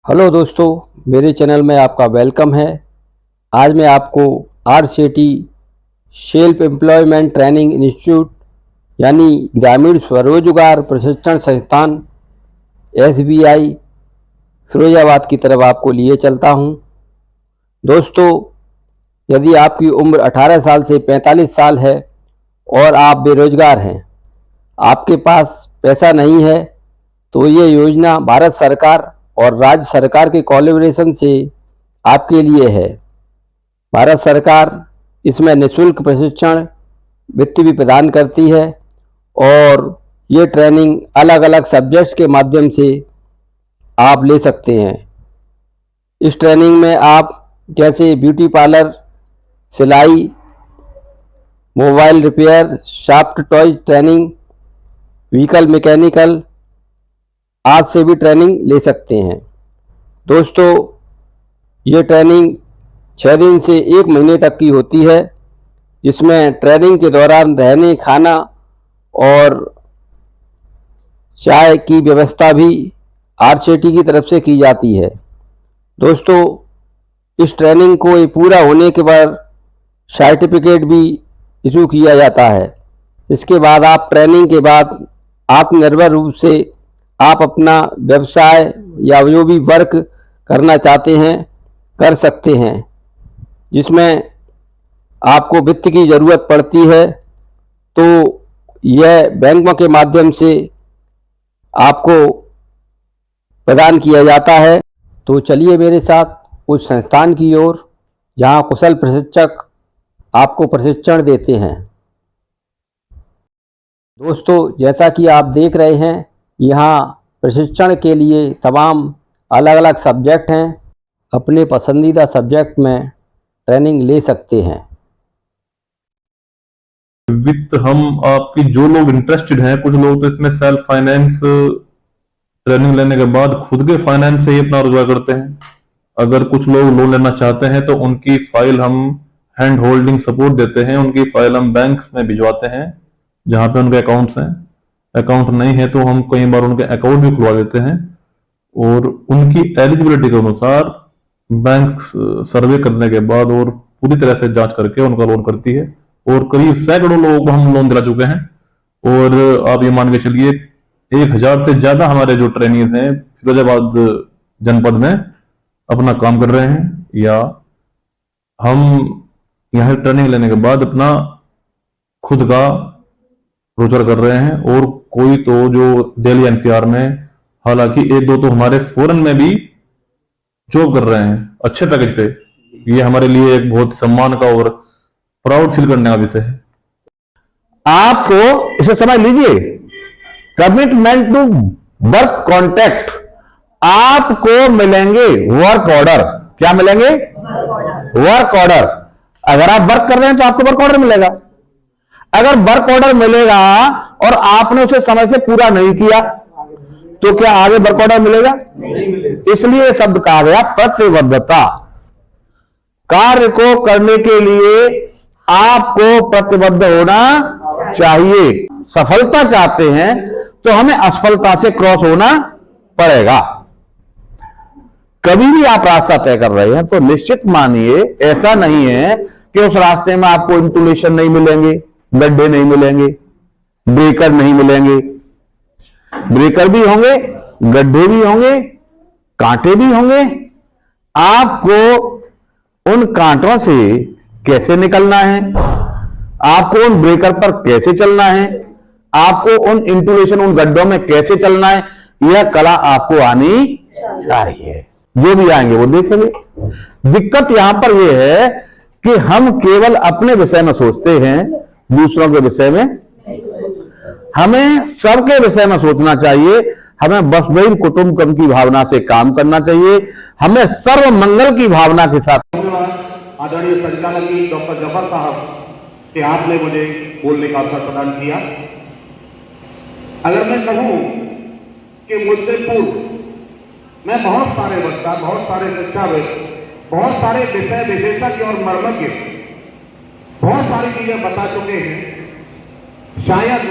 Hello दोस्तों, मेरे channel में आपका वेलकम है। आज मैं आपको RCT self employment training institute यानी ग्रामीण स्वरोजगार प्रशिक्षण संस्थान एसबीआई फिरोजाबाद की तरफ आपको लिए चलता हूं। दोस्तों, यदि आपकी उम्र 18 साल से 45 साल है और आप बेरोजगार हैं, आपके पास पैसा नहीं है, तो ये योजना भारत सरकार और राज्य सरकार के कोलैबोरेशन से आपके लिए है। भारत सरकार इसमें निःशुल्क प्रशिक्षण वित्त भी प्रदान करती है और ये ट्रेनिंग अलग अलग सब्जेक्ट्स के माध्यम से आप ले सकते हैं। इस ट्रेनिंग में आप जैसे ब्यूटी पार्लर, सिलाई, mobile repair, soft toy training, vehicle mechanical आज से भी ट्रेनिंग ले सकते हैं। दोस्तों, ये ट्रेनिंग 6 दिन से 1 महीने तक की होती है, जिसमें ट्रेनिंग के दौरान रहने, खाना और चाय की व्यवस्था भी आरसीटी की तरफ से की जाती है। दोस्तों, इस ट्रेनिंग को ये पूरा होने के बाद सर्टिफिकेट भी इशू किया जाता है। इसके बाद आप ट्रेनिंग के बाद आत्मनिर्भर रूप से आप अपना व्यवसाय या जो भी वर्क करना चाहते हैं कर सकते हैं, जिसमें आपको वित्त की ज़रूरत पड़ती है तो यह बैंकों के माध्यम से आपको प्रदान किया जाता है। तो चलिए मेरे साथ उस संस्थान की ओर जहां कुशल प्रशिक्षक आपको प्रशिक्षण देते हैं। दोस्तों, जैसा कि आप देख रहे हैं, यहाँ प्रशिक्षण के लिए तमाम अलग अलग सब्जेक्ट हैं। अपने पसंदीदा सब्जेक्ट में ट्रेनिंग ले सकते हैं। वित्त हम आपकी जो लोग इंटरेस्टेड हैं, कुछ लोग तो इसमें सेल्फ फाइनेंस ट्रेनिंग लेने के बाद खुद के फाइनेंस से ही अपना रोजगार करते हैं। अगर कुछ लोग लोन लेना चाहते हैं तो उनकी फाइल हम हैंड होल्डिंग सपोर्ट देते हैं, उनकी फाइल हम बैंक्स में भिजवाते हैं जहां पे उनके अकाउंट्स हैं। अकाउंट नहीं है तो हम कई बार उनके अकाउंट भी खुलवा देते हैं और उनकी एलिजिबिलिटी के अनुसार बैंक सर्वे करने के बाद और पूरी तरह से जांच करके उनका लोन करती है। और करीब सैकड़ों लोगों को हम लोन दिला चुके हैं और आप ये मान के चलिए 1000 से ज्यादा हमारे जो ट्रेनिंग हैं फिरोजाबाद जनपद में अपना काम कर रहे हैं, या हम यहाँ ट्रेनिंग लेने के बाद अपना खुद का रोजगार कर रहे हैं। और कोई तो जो दिल्ली एनसीआर में, हालांकि 1-2 तो हमारे फॉरेन में भी जॉब कर रहे हैं अच्छे पैकेज पे। ये हमारे लिए एक बहुत सम्मान का और प्राउड फील करने का विषय है। आपको इसे समझ लीजिए, कमिटमेंट टू वर्क कॉन्ट्रैक्ट। आपको मिलेंगे वर्क ऑर्डर। क्या मिलेंगे? Work order. अगर आप वर्क कर रहे हैं तो आपको वर्क ऑर्डर मिलेगा। अगर वर्क ऑर्डर मिलेगा और आपने उसे समय से पूरा नहीं किया तो क्या आगे वर्क ऑर्डर मिलेगा? इसलिए शब्द कहा गया प्रतिबद्धता। कार्य को करने के लिए आपको प्रतिबद्ध होना चाहिए। सफलता चाहते हैं तो हमें असफलता से क्रॉस होना पड़ेगा। कभी भी आप रास्ता तय कर रहे हैं तो निश्चित मानिए, ऐसा नहीं है कि उस रास्ते में आपको इंटुलेशन नहीं मिलेंगे, गड्ढे नहीं मिलेंगे, ब्रेकर नहीं मिलेंगे। ब्रेकर भी होंगे, गड्ढे भी होंगे, कांटे भी होंगे। आपको उन कांटों से कैसे निकलना है, आपको उन ब्रेकर पर कैसे चलना है, आपको उन इंटुलेशन, उन गड्ढों में कैसे चलना है, यह कला आपको आनी चाहिए। जो भी आएंगे वो देखेंगे। दिक्कत यहां पर यह है कि हम केवल अपने विषय में सोचते हैं, दूसरों के विषय में। हमें सबके विषय में सोचना चाहिए। हमें वसुधैव कुटुंबकम की भावना से काम करना चाहिए। हमें सर्व मंगल की भावना के साथ। आदरणीय संचालक जी डॉक्टर जफर साहब कि आपने मुझे बोलने का अवसर प्रदान किया। अगर मैं कहूं कि मुझसे पूर्व मैं बहुत सारे वक्ता, बहुत सारे शिक्षाविद, बहुत सारे विषय विशेषज्ञ और मर्मज्ञ बहुत सारी चीजें बता चुके हैं, शायद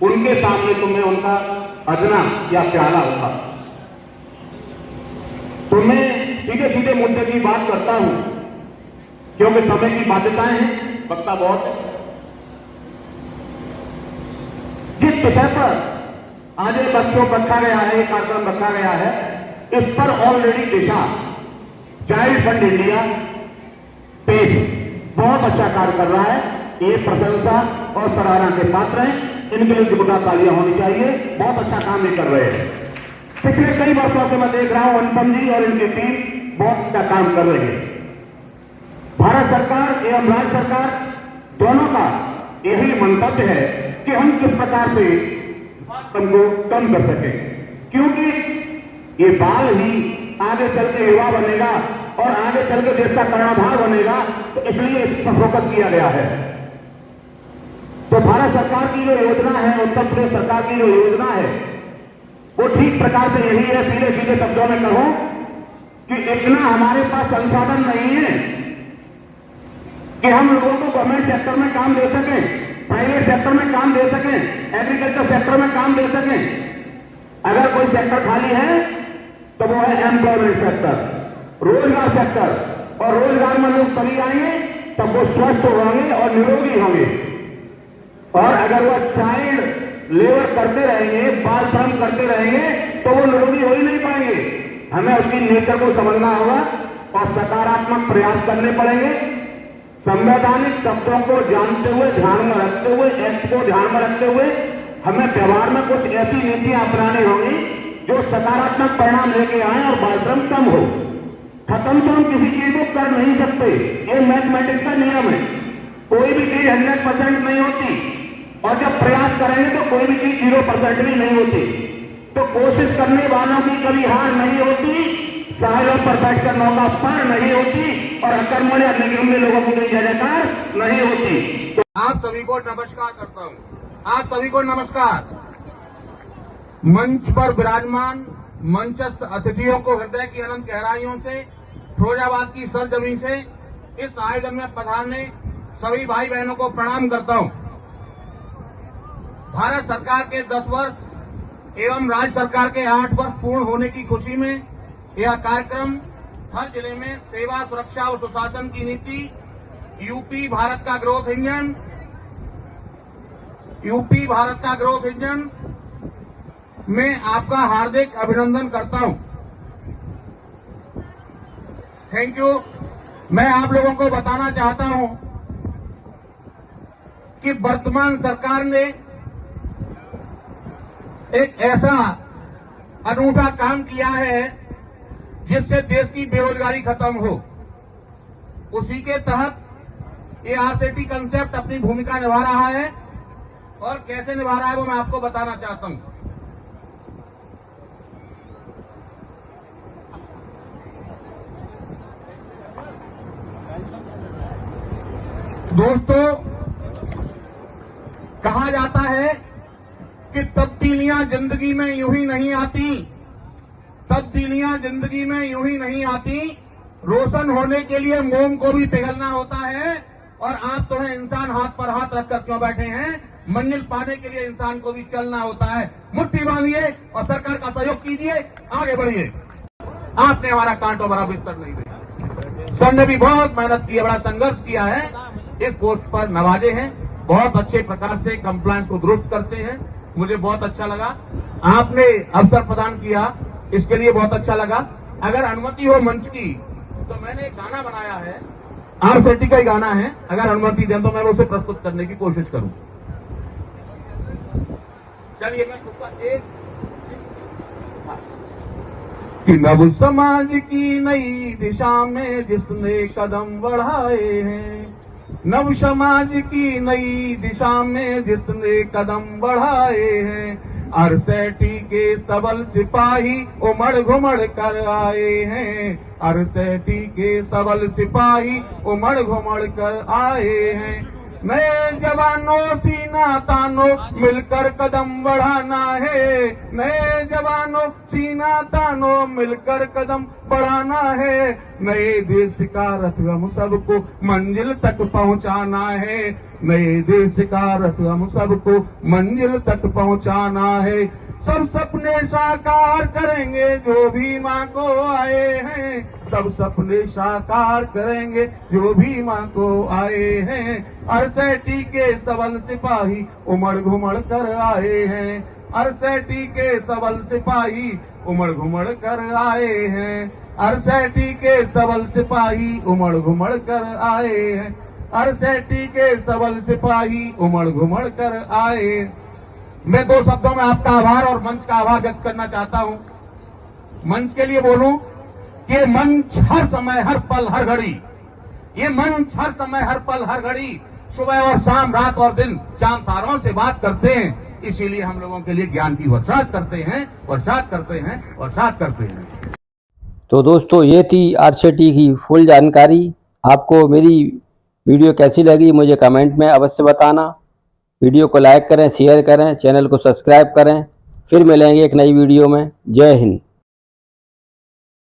उनके सामने तो मैं उनका अजना या प्याला होता। तो मैं सीधे सीधे मुद्दे की बात करता हूं, क्योंकि समय की बाध्यताएं हैं, वक्ता बहुत है। जिस विषय पर आज एक वर्कशॉप रखा गया है, एक कार्यक्रम रखा गया है, इस पर ऑलरेडी दिशा चाइल्ड फंड इंडिया पेश बहुत अच्छा कार्य कर रहा है। ये प्रशंसा और सराहना के पात्र हैं, इनके लिए दुगना तालियां होनी चाहिए। बहुत अच्छा काम ये कर रहे हैं। पिछले कई वर्षों से मैं देख रहा हूं अनुपम जी और इनकी टीम बहुत अच्छा काम कर रही है। भारत सरकार एवं राज्य सरकार दोनों का यही मंतव्य है कि हम किस प्रकार से को कम कर सकें, क्योंकि ये बाल ही आगे चल के युवा बनेगा और आगे चल के देश का कर्णधार बनेगा, तो इसलिए इस पर फोकस किया गया है। तो भारत सरकार की जो योजना है, उत्तर प्रदेश सरकार की जो योजना है, वो ठीक प्रकार से यही है। सीधे सीधे शब्दों में कहूं कि इतना हमारे पास संसाधन नहीं है कि हम लोगों को गवर्नमेंट सेक्टर में काम दे सकें, प्राइवेट सेक्टर में काम दे सकें, एग्रीकल्चर सेक्टर में काम दे सकें। अगर कोई सेक्टर खाली है तो वो है एम्प्लॉयमेंट सेक्टर, रोजगार सेक्टर। और रोजगार में लोग चली आएंगे तब वो स्वस्थ होंगे और निरोगी होंगे। और अगर वो चाइल्ड लेबर करते रहेंगे, बाल श्रम करते रहेंगे, तो वो निरोगी हो ही नहीं पाएंगे। हमें उसकी नेचर को समझना होगा और सकारात्मक प्रयास करने पड़ेंगे। संवैधानिक शब्दों को जानते हुए, ध्यान में रखते हुए, एक्ट को ध्यान में रखते हुए हमें व्यवहार में कुछ ऐसी नीतियां अपनानी होंगी जो सकारात्मक परिणाम लेके आए और बाल श्रम कम हो। खत्म तो हम किसी चीज को कर नहीं सकते, ये मैथमेटिक्स का नियम है। कोई भी चीज 100% नहीं होती और जब प्रयास करेंगे तो कोई भी चीज 0% भी नहीं होती। तो कोशिश करने वालों की कभी हार नहीं होती, साहिलों पर बैठकर मौका पार नहीं होती और अकर्मण्य निर्गम्य लोगों की कोई जयकार नहीं होती। तो आप सभी को नमस्कार करता हूं। आप सभी को नमस्कार। मंच पर विराजमान मंचस्थ अतिथियों को हृदय की अनंत गहराइयों से, फिरोजाबाद की सरजमीन से इस आयोजन में पधारने सभी भाई बहनों को प्रणाम करता हूं। भारत सरकार के 10 वर्ष एवं राज्य सरकार के 8 वर्ष पूर्ण होने की खुशी में यह कार्यक्रम हर जिले में सेवा, सुरक्षा और सुशासन की नीति, यूपी भारत का ग्रोथ इंजन, यूपी भारत का ग्रोथ इंजन में आपका हार्दिक अभिनंदन करता हूं। Thank you. मैं आप लोगों को बताना चाहता हूं कि वर्तमान सरकार ने एक ऐसा अनूठा काम किया है जिससे देश की बेरोजगारी खत्म हो। उसी के तहत ये आरसेटी कंसेप्ट अपनी भूमिका निभा रहा है और कैसे निभा रहा है वो मैं आपको बताना चाहता हूं। दोस्तों, कहा जाता है कि तब्दीलियां जिंदगी में यूं ही नहीं आती, तब्दीलियां जिंदगी में यूं ही नहीं आती। रोशन होने के लिए मोम को भी पिघलना होता है और आप तो हैं इंसान, हाथ पर हाथ रखकर क्यों बैठे हैं? मंजिल पाने के लिए इंसान को भी चलना होता है। मुट्ठी बांधिए और सरकार का सहयोग कीजिए, आगे बढ़िए। आपने हमारा कांटों भरा बिस्तर नहीं दिया। सर ने भी बहुत मेहनत की है, बड़ा संघर्ष किया है, इस पोस्ट पर नवाजे हैं। बहुत अच्छे प्रकार से कंप्लायंस को दुरुस्त करते हैं, मुझे बहुत अच्छा लगा। आपने अवसर प्रदान किया, इसके लिए बहुत अच्छा लगा। अगर अनुमति हो मंच की तो मैंने एक गाना बनाया है, आरसेटी का ही गाना है। अगर अनुमति दें तो मैं उसे प्रस्तुत करने की कोशिश करूं। चलिए मैं उसका एक कि नव समाज की नई दिशा में जिसने कदम बढ़ाए हैं, नव समाज की नई दिशा में जिसने कदम बढ़ाए हैं, आरसेटी के सबल सिपाही उमड़ घुमड़ कर आए हैं, आरसेटी के सबल सिपाही उमड़ घुमड़ कर आए हैं। नए जवानों सीना तानो मिलकर कदम बढ़ाना है, नए जवानों सीना तानो मिलकर कदम बढ़ाना है। नए देश का रथ हम सबको मंजिल तक पहुंचाना है, नए देश का रथ हम सबको मंजिल तक पहुंचाना है। सब सपने साकार करेंगे जो भी माँ को आए हैं, सब सपने साकार करेंगे जो भी माँ को आए हैं। अरसेटी के सबल सिपाही उमड़ घुमड़ कर आए हैं, अरसेटी के सबल सिपाही उमड़ घुमड़ कर आए हैं, अरसेटी के सबल सिपाही उमड़ घुमड़ कर आए हैं, अरसेटी के सबल सिपाही उमड़ घुमड़ कर आए। मैं दो शब्दों में आपका आभार और मंच का आभार व्यक्त करना चाहता हूं। मंच के लिए बोलूं कि मंच हर समय, हर पल, हर घड़ी, ये मंच हर समय, हर पल, हर घड़ी, सुबह और शाम, रात और दिन चांद तारों से बात करते हैं। इसीलिए हम लोगों के लिए ज्ञान की वर्षात करते हैं, वर्षात करते हैं, वर्षात करते हैं। तो दोस्तों, ये थी आरसीटी की फुल जानकारी। आपको मेरी वीडियो कैसी लगी मुझे कमेंट में अवश्य बताना। वीडियो को लाइक करें, शेयर करें, चैनल को सब्सक्राइब करें। फिर मिलेंगे एक नई वीडियो में। जय हिंद।